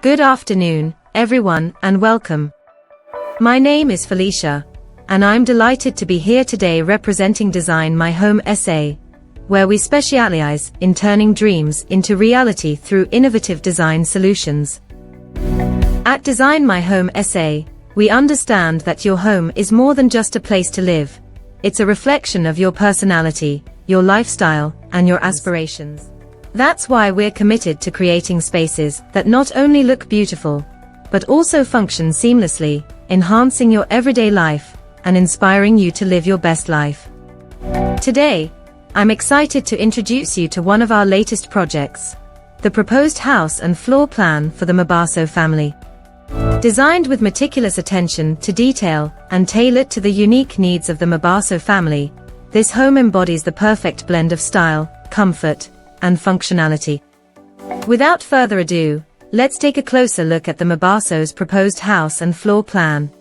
Good afternoon, everyone, and welcome. My name is Felicia, and I'm delighted to be here today representing Design My Home SA, where we specialize in turning dreams into reality through innovative design solutions. At Design My Home SA, we understand that your home is more than just a place to live. It's a reflection of your personality, your lifestyle, and your aspirations. That's why we're committed to creating spaces that not only look beautiful, but also function seamlessly, enhancing your everyday life and inspiring you to live your best life. Today, I'm excited to introduce you to one of our latest projects, the proposed house and floor plan for the Mabaso family. Designed with meticulous attention to detail and tailored to the unique needs of the Mabaso family, this home embodies the perfect blend of style, comfort, and functionality. Without further ado, let's take a closer look at the Mabaso's proposed house and floor plan.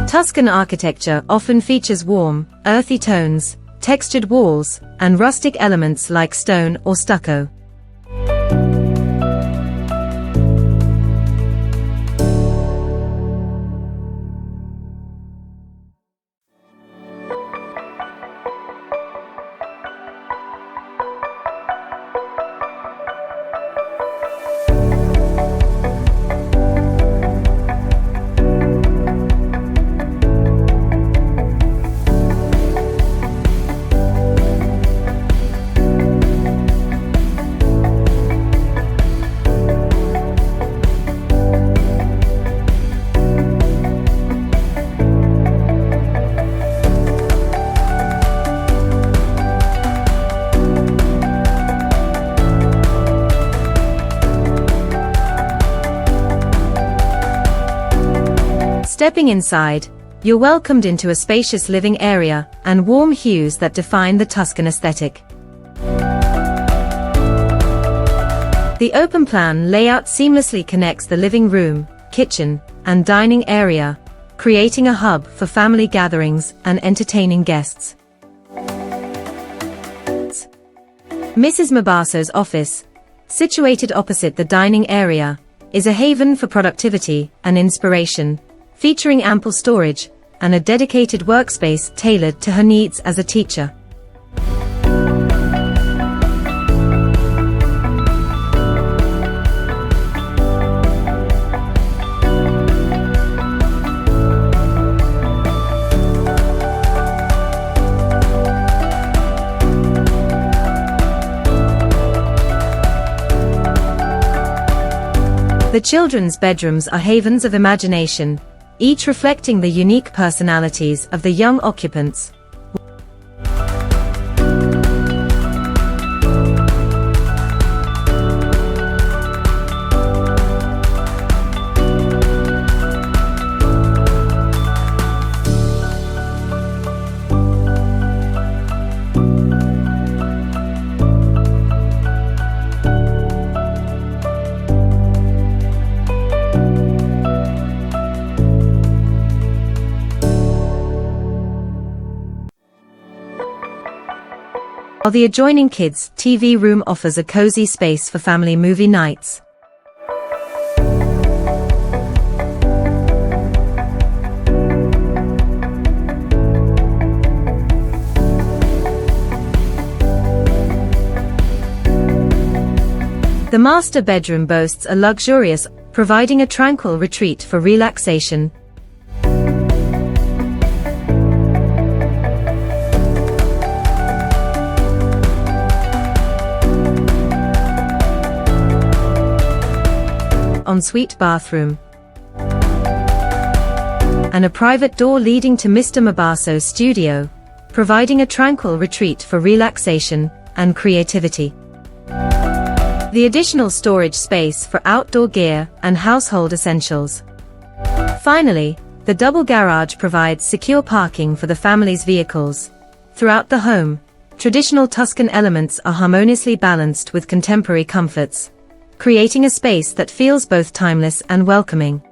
Tuscan architecture often features warm, earthy tones, textured walls, and rustic elements like stone or stucco. Stepping inside, you're welcomed into a spacious living area and warm hues that define the Tuscan aesthetic. The open plan layout seamlessly connects the living room, kitchen, and dining area, creating a hub for family gatherings and entertaining guests. Mrs. Mabaso's office, situated opposite the dining area, is a haven for productivity and inspiration, featuring ample storage and a dedicated workspace tailored to her needs as a teacher. The children's bedrooms are havens of imagination, each reflecting the unique personalities of the young occupants. While the adjoining kids' TV room offers a cozy space for family movie nights. The master bedroom boasts a luxurious, providing a tranquil retreat for relaxation. ensuite bathroom, and a private door leading to Mr. Mabaso's studio, providing a tranquil retreat for relaxation and creativity. The additional storage space for outdoor gear and household essentials. Finally, the double garage provides secure parking for the family's vehicles. Throughout the home, traditional Tuscan elements are harmoniously balanced with contemporary comforts, creating a space that feels both timeless and welcoming.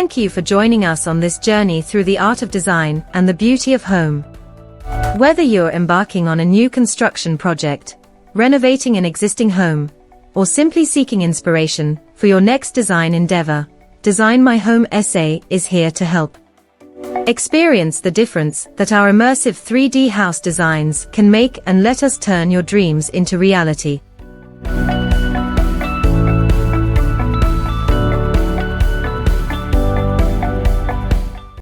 Thank you for joining us on this journey through the art of design and the beauty of home. Whether you're embarking on a new construction project, renovating an existing home, or simply seeking inspiration for your next design endeavor, Design My Home SA is here to help. Experience the difference that our immersive 3D house designs can make and let us turn your dreams into reality.